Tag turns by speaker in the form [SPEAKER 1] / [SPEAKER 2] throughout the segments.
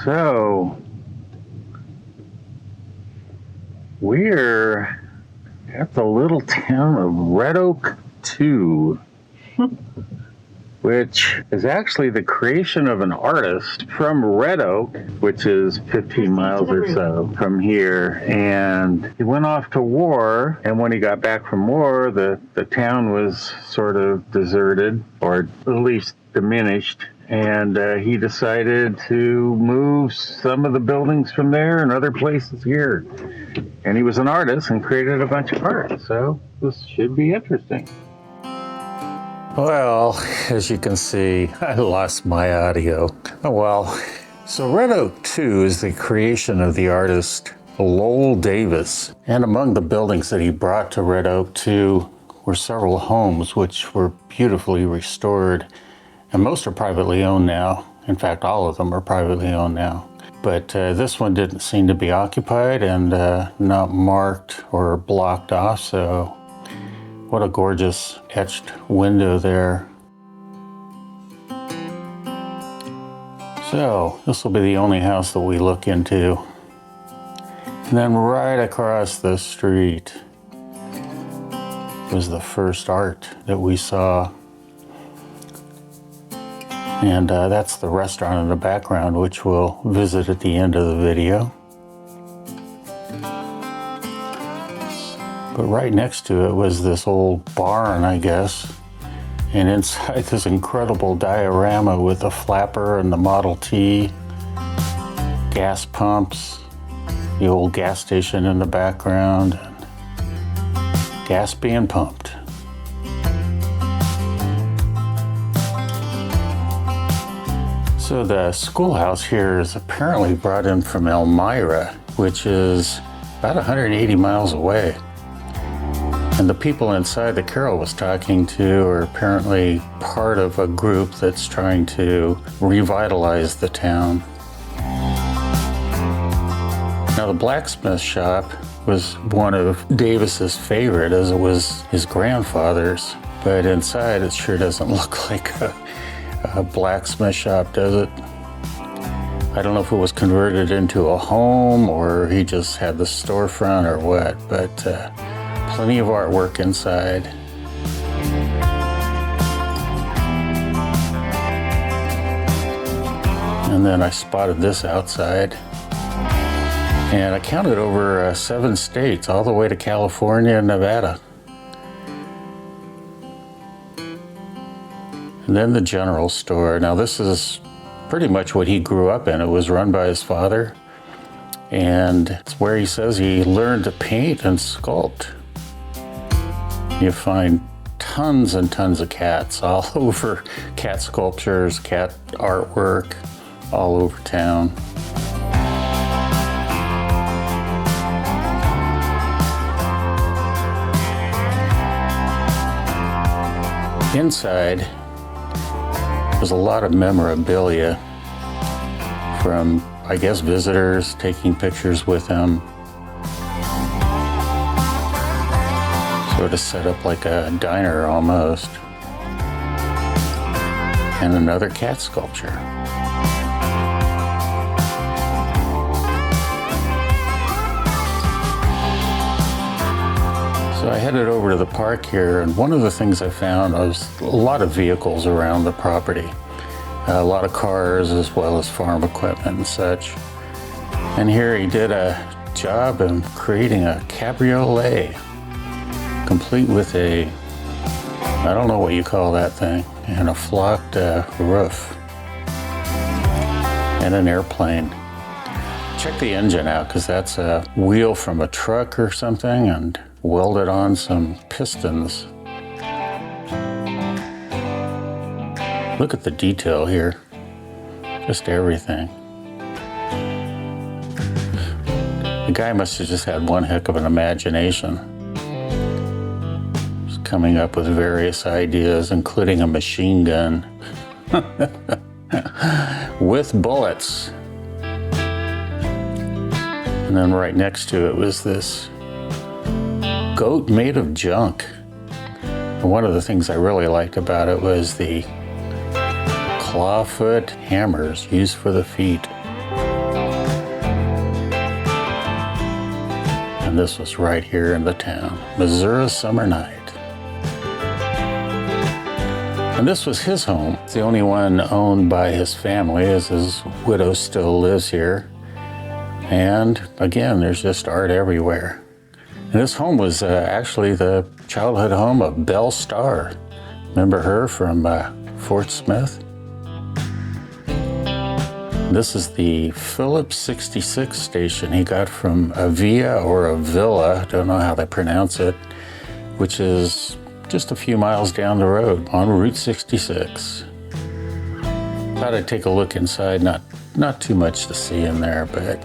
[SPEAKER 1] So we're at the little town of Red Oak 2, which is actually the creation of an artist from Red Oak, which is 15 miles or so from here. And he went off to war, and when he got back from war, the town was sort of deserted, or at least diminished. And he decided to move some of the buildings from there and other places here. And he was an artist and created a bunch of art, so this should be interesting.
[SPEAKER 2] Well, as you can see, I lost my audio. Oh well. So Red Oak 2 is the creation of the artist Lowell Davis. And among the buildings that he brought to Red Oak 2 were several homes which were beautifully restored. And most are privately owned now. In fact, all of them are privately owned now. But this one didn't seem to be occupied and not marked or blocked off, so what a gorgeous etched window there. So this will be the only house that we look into. And then right across the street was the first art that we saw. And that's the restaurant in the background, which we'll visit at the end of the video. But right next to it was this old barn, I guess. And inside this incredible diorama with the flapper and the Model T, gas pumps, the old gas station in the background, and gas being pumped. So the schoolhouse here is apparently brought in from Elmira, which is about 180 miles away. And the people inside that Carol was talking to are apparently part of a group that's trying to revitalize the town. Now the blacksmith shop was one of Davis's favorite, as it was his grandfather's. But inside it sure doesn't look like a blacksmith shop, does it? I don't know if it was converted into a home or he just had the storefront or what, but plenty of artwork inside. And then I spotted this outside. And I counted over 7 states, all the way to California and Nevada. And then the general store. Now this is pretty much what he grew up in. It was run by his father. And it's where he says he learned to paint and sculpt. You find tons and tons of cats all over, cat sculptures, cat artwork, all over town. Inside, there's a lot of memorabilia from, I guess, visitors taking pictures with him. Sort of set up like a diner almost. And another cat sculpture. So I headed over to the park here, and one of the things I found was a lot of vehicles around the property. A lot of cars as well as farm equipment and such. And here he did a job in creating a cabriolet, complete with a, I don't know what you call that thing, and a flocked roof, and an airplane. Check the engine out, because that's a wheel from a truck or something, and welded on some pistons. Look at the detail here, just everything. The guy must have just had one heck of an imagination. Just coming up with various ideas, including a machine gun with bullets. And then right next to it was this goat made of junk. And one of the things I really liked about it was the clawfoot hammers used for the feet. And this was right here in the town, Missouri Summer Night. And this was his home. It's the only one owned by his family, as his widow still lives here. And again, there's just art everywhere. And this home was actually the childhood home of Belle Starr. Remember her from Fort Smith? This is the Phillips 66 station he got from a villa or a villa, don't know how they pronounce it, which is just a few miles down the road on Route 66. Thought I'd take a look inside, not too much to see in there, but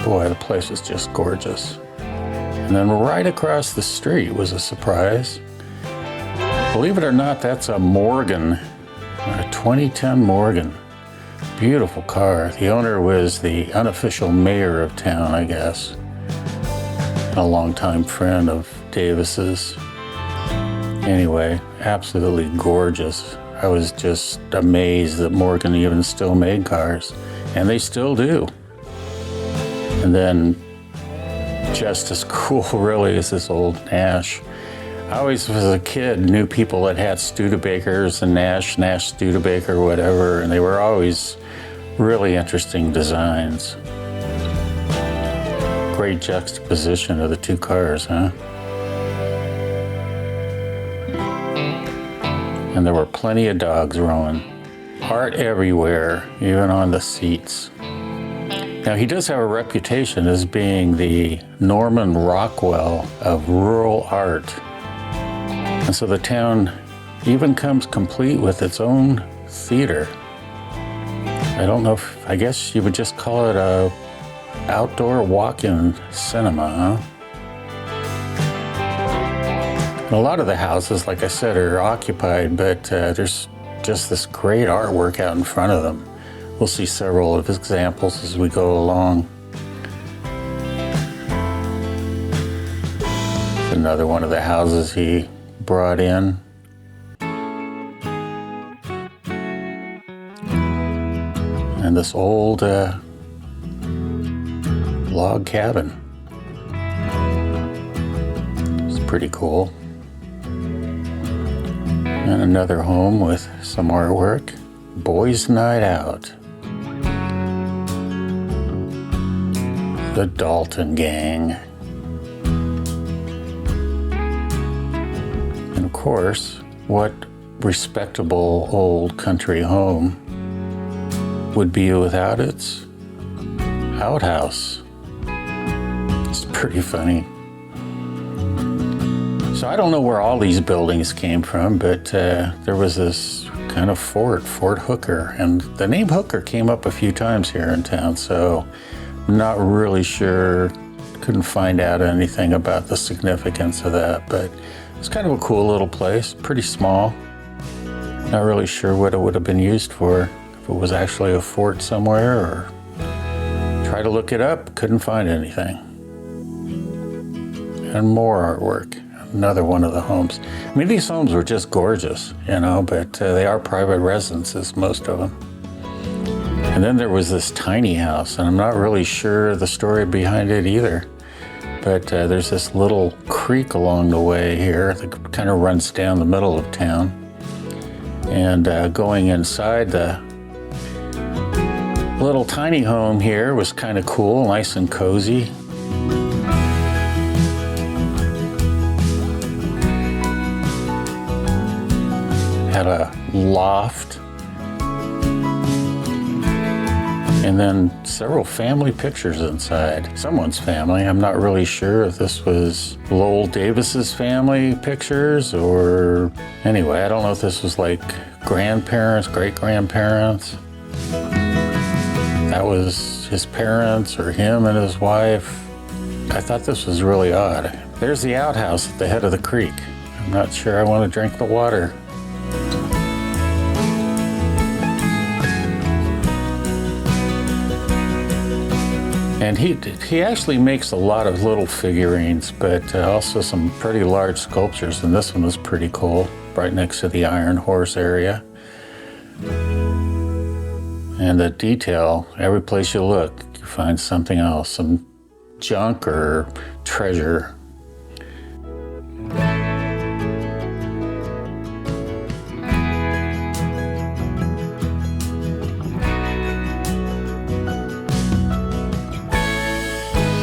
[SPEAKER 2] boy, the place was just gorgeous. And then right across the street was a surprise. Believe it or not, that's a Morgan, a 2010 Morgan. Beautiful car. The owner was the unofficial mayor of town, I guess. A longtime friend of Davis's. Anyway, absolutely gorgeous. I was just amazed that Morgan even still made cars, and they still do. And then, just as cool really is this old Nash. I always, as a kid, knew people that had Studebakers and Nash Studebaker, whatever, and they were always really interesting designs. Great juxtaposition of the two cars, huh? And there were plenty of dogs roaming. Art everywhere, even on the seats. Now, he does have a reputation as being the Norman Rockwell of rural art. And so the town even comes complete with its own theater. I don't know if, I guess you would just call it a outdoor walk-in cinema, huh? And a lot of the houses, like I said, are occupied, but there's just this great artwork out in front of them. We'll see several of examples as we go along. Another one of the houses he brought in. And this old log cabin. It's pretty cool. And another home with some artwork. Boys' Night Out. The Dalton Gang. And of course, what respectable old country home would be without its outhouse? It's pretty funny. So I don't know where all these buildings came from, but there was this kind of Fort Hooker, and the name Hooker came up a few times here in town, so I'm not really sure, couldn't find out anything about the significance of that, but it's kind of a cool little place, pretty small. Not really sure what it would have been used for, if it was actually a fort somewhere, or try to look it up, couldn't find anything. And more artwork. Another one of the homes. I mean, these homes were just gorgeous, you know, but they are private residences, most of them. And then there was this tiny house, and I'm not really sure the story behind it either. But there's this little creek along the way here that kind of runs down the middle of town. And going inside the little tiny home here was kind of cool, nice and cozy. Had a loft, and then several family pictures inside. Someone's family. I'm not really sure if this was Lowell Davis's family pictures, or anyway, I don't know if this was like grandparents, great-grandparents. That was his parents or him and his wife. I thought this was really odd. There's the outhouse at the head of the creek. I'm not sure I want to drink the water. And he actually makes a lot of little figurines, but also some pretty large sculptures, and this one was pretty cool, right next to the Iron Horse area. And the detail, every place you look, you find something else, some junk or treasure.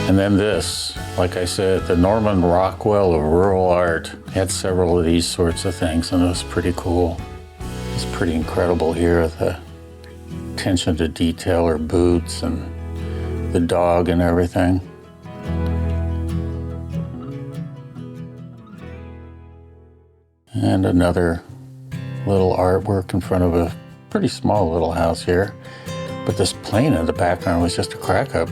[SPEAKER 2] And then this, like I said, the Norman Rockwell of rural art had several of these sorts of things, and it was pretty cool. It's pretty incredible here, the attention to detail, her boots and the dog and everything. And another little artwork in front of a pretty small little house here. But this plane in the background was just a crack up.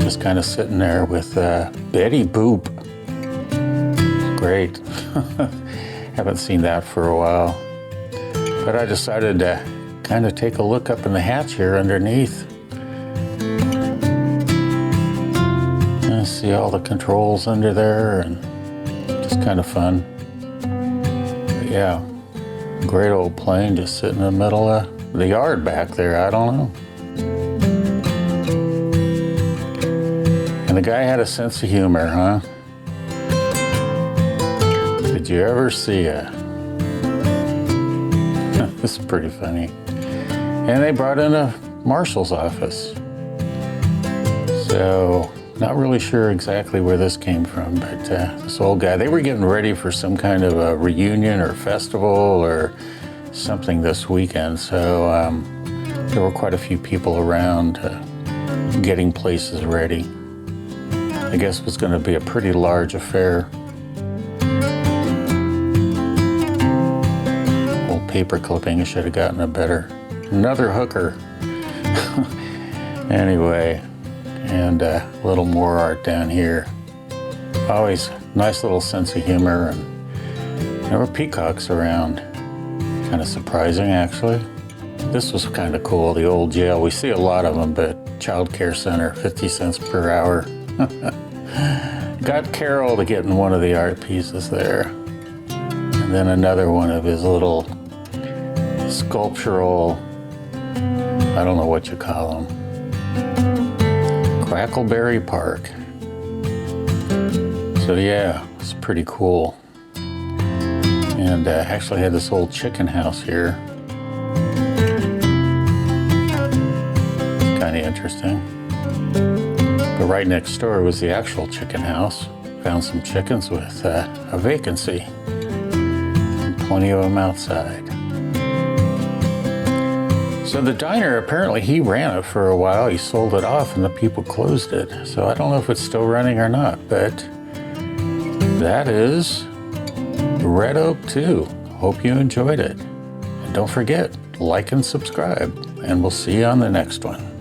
[SPEAKER 2] Just kind of sitting there with Betty Boop. Great. Haven't seen that for a while. But I decided to kind of take a look up in the hatch here underneath. And see all the controls under there, and just kind of fun. But yeah, great old plane just sitting in the middle of the yard back there. I don't know. And the guy had a sense of humor, huh? Did you ever see it? This is pretty funny. And they brought in a marshal's office. So, not really sure exactly where this came from, but this old guy, they were getting ready for some kind of a reunion or festival or something this weekend. So there were quite a few people around getting places ready. I guess it was going to be a pretty large affair. Old paper clipping, I should have gotten a better. Another hooker. Anyway, and a little more art down here. Always nice little sense of humor, and there were peacocks around. Kind of surprising, actually. This was kind of cool, the old jail. We see a lot of them, but child care center, 50 cents per hour. Got Carol to get in one of the art pieces there. And then another one of his little sculptural, I don't know what you call them. Crackleberry Park. So yeah, it's pretty cool. And actually had this old chicken house here. Kind of interesting. But right next door was the actual chicken house. Found some chickens with a vacancy. And plenty of them outside. So the diner, apparently he ran it for a while. He sold it off and the people closed it. So I don't know if it's still running or not, but that is Red Oak 2. Hope you enjoyed it. And don't forget, like and subscribe, and we'll see you on the next one.